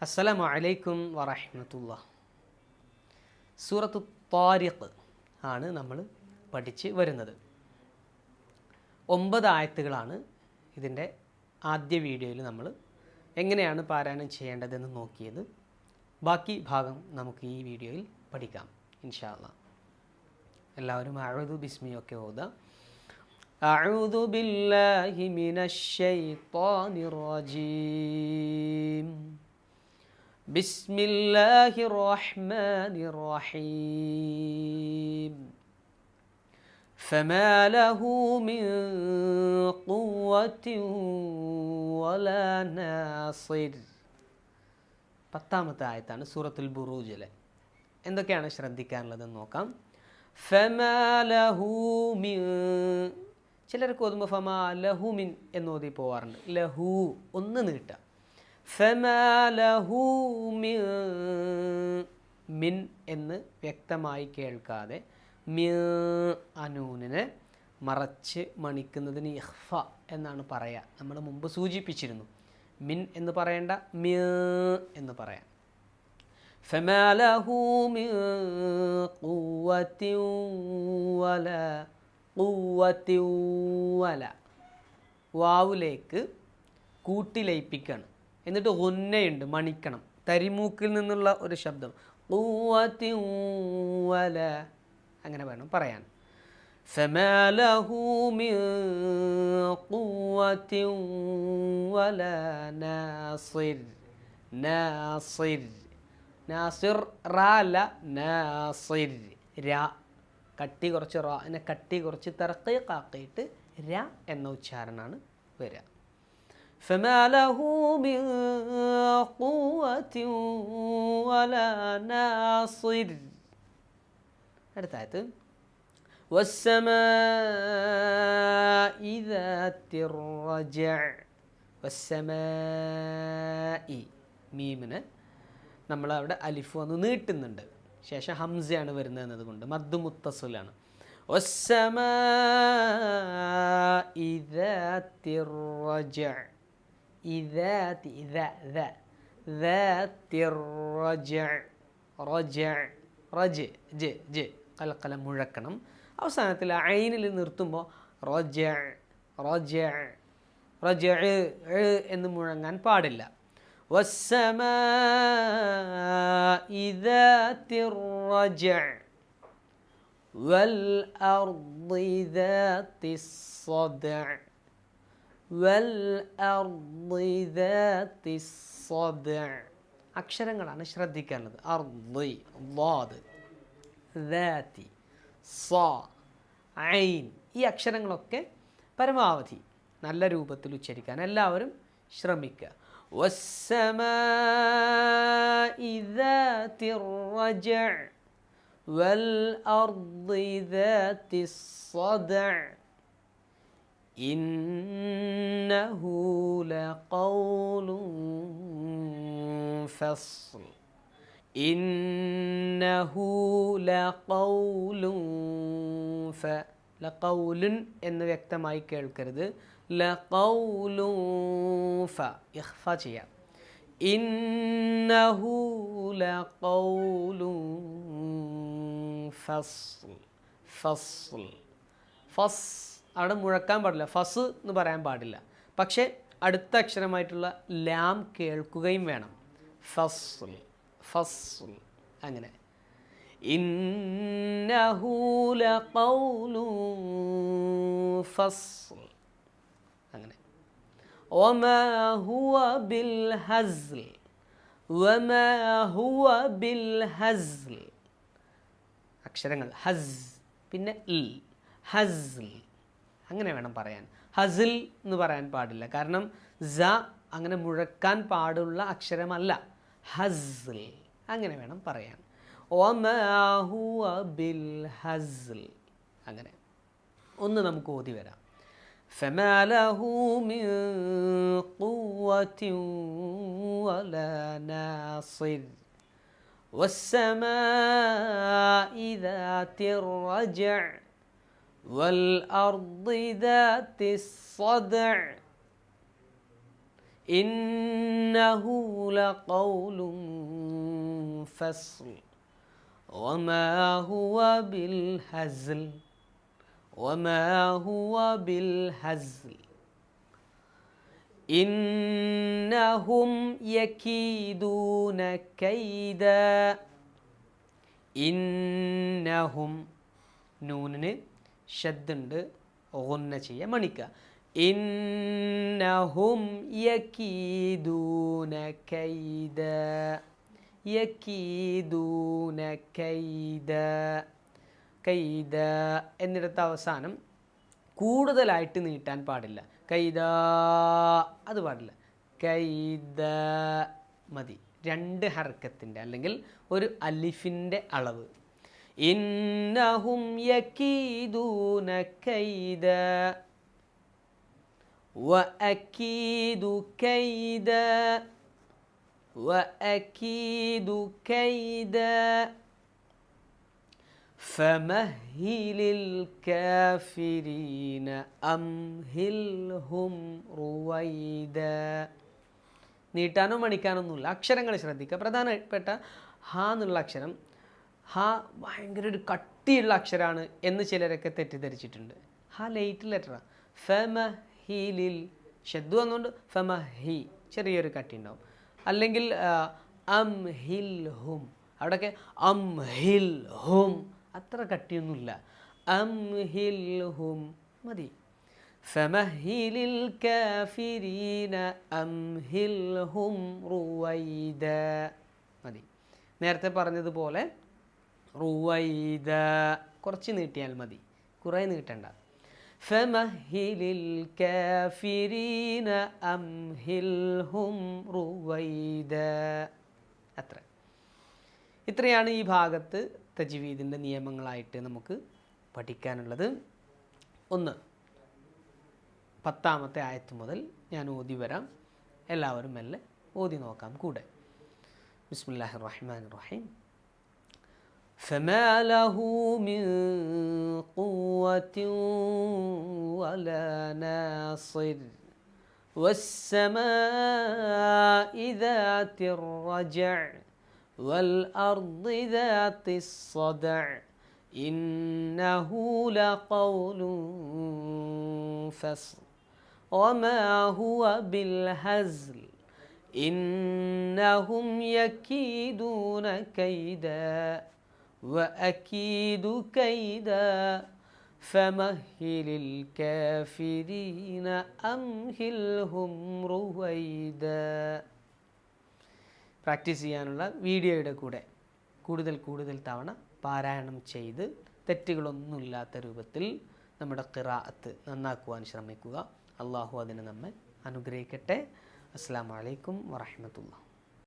അസ്സലാമു അലൈക്കും വറഹ്മത്തുള്ളാഹി. സൂറത്തു താരിഖ് ആണ് നമ്മൾ പഠിച്ച് വരുന്നത്. 9 ആയത്തുകളാണ് ഇതിൻ്റെ ആദ്യ വീഡിയോയിൽ നമ്മൾ എങ്ങനെയാണ് പാരായണം ചെയ്യേണ്ടതെന്ന് നോക്കിയത്. ബാക്കി ഭാഗം നമുക്ക് ഈ വീഡിയോയിൽ പഠിക്കാം ഇൻഷാ അല്ലാഹ്. എല്ലാവരും അഊദു ബിസ്മിയൊക്കെ ഓതാം. അഊദു ബില്ലാഹി മിനശ് ശൈത്വാനിർ റജീം. ബിസ്മില്ലാഹിർ റഹ്മാനിർ റഹീം. ഫമാ ലഹു മിൻ ഖുവ്വത്തിൻ വലാ നാസിർ. 10ാമത്തെ ആയത്താണ് സൂറത്തുൽ ബുറൂജിലെ. എന്തൊക്കെയാണ് ശ്രദ്ധിക്കാനുള്ളതെന്ന് നോക്കാം. ഫമാ ലഹു മിൻ, ചിലർക്ക് ഓതുമ്പോൾ ഫമാ ലഹു മിൻ എന്നോതി പോവാറുണ്ട്. ലഹു ഒന്ന് നീട്ടുക. ഫമാ ലഹു മിൻ എന്ന് വ്യക്തമായി കേൾക്കാതെ അനൂനിനെ മറച്ച് മണിക്കുന്നതിന് ഇഖ്ഫ എന്നാണ് പറയുക. നമ്മൾ മുമ്പ് സൂചിപ്പിച്ചിരുന്നു. മിൻ എന്ന് പറയേണ്ട മ്യ എന്ന് പറയാം. ഫമാ ലഹു മിൻ ഖുവ്വത്തിൻ വലാ. വാവിലേക്ക് കൂട്ടിലയിപ്പിക്കുകയാണ്. എന്നിട്ട് ഗുന്നയുണ്ട്, മണിക്കണം. തരിമൂക്കിൽ നിന്നുള്ള ഒരു ശബ്ദം ഖുവ്വത്തിൻ വലാ, അങ്ങനെ വേണം പറയാൻ. ഫമാ ലഹു മിൻ ഖുവ്വത്തിൻ വലാ നാസിർ. നാസിർ റാ അല്ല, നാസിർ രാ. കട്ടി കുറച്ച് റാ, അതിനെ കട്ടി കുറച്ച് തർക്കീഖാക്കിയിട്ട് രാ എന്ന ഉച്ചാരണമാണ് വരിക. ഫമാ ലഹു മിൻ ഖുവ്വത്തിൻ വലാ നാസിർ. അടുത്ത ആയത്ത് വസ്സമാഇ ദാത്തിർ റജഅ. വസ്സമാഇ, മീമിന് നമ്മൾ അവിടെ അലിഫ് വന്ന് നീട്ടുന്നുണ്ട്. ശേഷം ഹംസയാണ് വരുന്നത് എന്നതുകൊണ്ട് മദ്ദു മുത്തസിലാണ്. വസ്സമാഇ ദാത്തിർ റജഅ. ഇദാതി ദാത്തിർ റജഅ. റജ ജ കലക്കലം മുഴക്കണം. അവസാനത്തിൽ ഐനിൽ നിർത്തുമ്പോൾ റജ എന്ന് മുഴങ്ങാൻ പാടില്ല. വസ്സമാഇ ദാത്തിർ റജഅ വൽ അർളി ദാത്തിസ് സദഅ. വൽ അർളി ദാത്തിസ് സദഅ. അക്ഷരങ്ങളാണ് ശ്രദ്ധിക്കേണ്ടത്. അർളി ളാദ്, ദാതി, സാ, ഐൻ. ഈ അക്ഷരങ്ങളൊക്കെ പരമാവധി നല്ല രൂപത്തിൽ ഉച്ചരിക്കാൻ എല്ലാവരും ശ്രമിക്കുക. വസ്സമാഇ ദാത്തിർ റജഅ വൽ അർളി ദാത്തിസ് സദഅ ഇന്നഹു ലഖൗലുൻ ഫസ്ൽ. ഇന്നഹു ലഖൗലുൻ ലഖൗലുൻ എന്ന് വ്യക്തമായി കേൾക്കരുത്. ലഖൗലുൻ ഇഖ്ഫ ചെയ്യാം. ഇന്നഹു ലഖൗലുൻ ഫസ്ൽ. അവിടെ മുഴക്കാൻ പാടില്ല, ഫസ് എന്ന് പറയാൻ പാടില്ല. പക്ഷേ അടുത്ത അക്ഷരമായിട്ടുള്ള ലാം കേൾക്കുകയും വേണം. ഫസ്ൽ അങ്ങനെ. ഇന്നഹു ലഖൗലുൻ ഫസ്ൽ അങ്ങനെ. വമാ ഹുവ ബിൽ ഹസ്ൽ. വമാ ഹുവ ബിൽ ഹസ്ൽ. അക്ഷരങ്ങൾ ഹസ് പിന്നെ ഇൽ, ഹസ്ൽ അങ്ങനെ വേണം പറയാൻ. ഹസിൽ എന്ന് പറയാൻ പാടില്ല, കാരണം സ അങ്ങനെ മുഴക്കാൻ പാടുള്ള അക്ഷരമല്ല. ഹസ്ൽ അങ്ങനെ വേണം പറയാൻ. വമാ ഹുവ ബിൽ ഹസ്ൽ അങ്ങനെ. ഒന്ന് നമുക്ക് ഓതി വരാം. ഫമാ ലഹു മിൻ ഖുവ്വത്തിൻ വലാ നാസിർ. വസ്സമാഇ ദാത്തിർ റജഅ വൽ അർളി ദാത്തിസ് സദഅ ഇന്നഹു ലഖൗലുൻ ഫസ്ൽ വമാ ഹുവ ബിൽ ഹസ്ൽ വമാ ഹുവ ബിൽ ഹസ്ൽ ഇന്നഹും യകീദൂന കൈദ. ഇന്നഹും നൂനിന് ഷദ്ദുണ്ട്, ഗുന്ന ചെയ്യുക, മണിക്കുക. ഇന്നഹും യകീദൂന കൈദ. യകീദൂന കൈദ. കൈദ എന്നിടത്ത് അവസാനം കൂടുതലായിട്ട് നീട്ടാൻ പാടില്ല. കൈദ അത് പാടില്ല. കൈദ മതി. 2 ഹർക്കത്തിൻ്റെ അല്ലെങ്കിൽ ഒരു അലിഫിൻ്റെ അളവ്. ഇന്നഹും യകീദൂന കൈദ വഅകീദു കൈദ വഅകീദു കൈദ ഫമഹ്ഹിലിൽ കാഫിരീന അംഹിൽഹും റുവൈദ. നീട്ടാനോ മണിക്കാനൊന്നുമില്ല. അക്ഷരങ്ങൾ ശ്രദ്ധിക്കുക. പ്രധാനപ്പെട്ട ഹ എന്നുള്ള അക്ഷരം, ഹ ഭയങ്കര ഒരു കട്ടിയുള്ള അക്ഷരമാണ് എന്ന് ചിലരൊക്കെ തെറ്റിദ്ധരിച്ചിട്ടുണ്ട്. ഹ ലൈറ്റ് ലെറ്ററാണ്. ഫമഹീലിൽ ഷദ്ദു വന്നുകൊണ്ട് ഫമഹി ചെറിയൊരു കട്ടി ഉണ്ടാവും. അല്ലെങ്കിൽ അംഹിൽഹും, അവിടെയൊക്കെ അംഹിൽഹും അത്ര കട്ടിയൊന്നുമില്ല. അംഹിൽഹും മതി. ഫമഹ്ഹിലിൽ കാഫിരീന അംഹിൽഹും റുവൈദ മതി. നേരത്തെ പറഞ്ഞതുപോലെ റുവൈദ കുറച്ച് നീട്ടിയാൽ മതി, കുറേ നീട്ടണ്ട. ഫമഹ്ഹിലിൽ കാഫിരീന അംഹിൽഹും റുവൈദ. ഇത്രയാണ് ഈ ഭാഗത്ത് തജ്വീദിൻ്റെ നിയമങ്ങളായിട്ട് നമുക്ക് പഠിക്കാനുള്ളത്. 1, 10ാമത്തെ ആയത്ത് മുതൽ ഞാൻ ഓതി വരാം. എല്ലാവരും മെല്ലെ ഓതി നോക്കാം കൂടെ. ബിസ്മില്ലാഹിർ റഹ്മാനിർ റഹീം. ഫമാ ലഹു മിൻ ഖുവ്വത്തിൻ വലാ നാസിർ വസ്സമാഇ ദാതിർ റജഅ والأرض ذات الصدع إنه لقول فصل وما هو بالهزل إنهم يكيدون كيدا وأكيد كيدا فمهل الكافرين أمهلهم رويدا. പ്രാക്ടീസ് ചെയ്യാനുള്ള വീഡിയോയുടെ കൂടെ കൂടുതൽ തവണ പാരായണം ചെയ്ത് തെറ്റുകളൊന്നുമില്ലാത്ത രൂപത്തിൽ നമ്മുടെ ഖിറാഅത്ത് നന്നാക്കുവാൻ ശ്രമിക്കുക. അള്ളാഹു അതിനെ നമ്മെ അനുഗ്രഹിക്കട്ടെ. അസ്സലാമു അലൈക്കും വറഹ്മത്തുള്ളാഹി.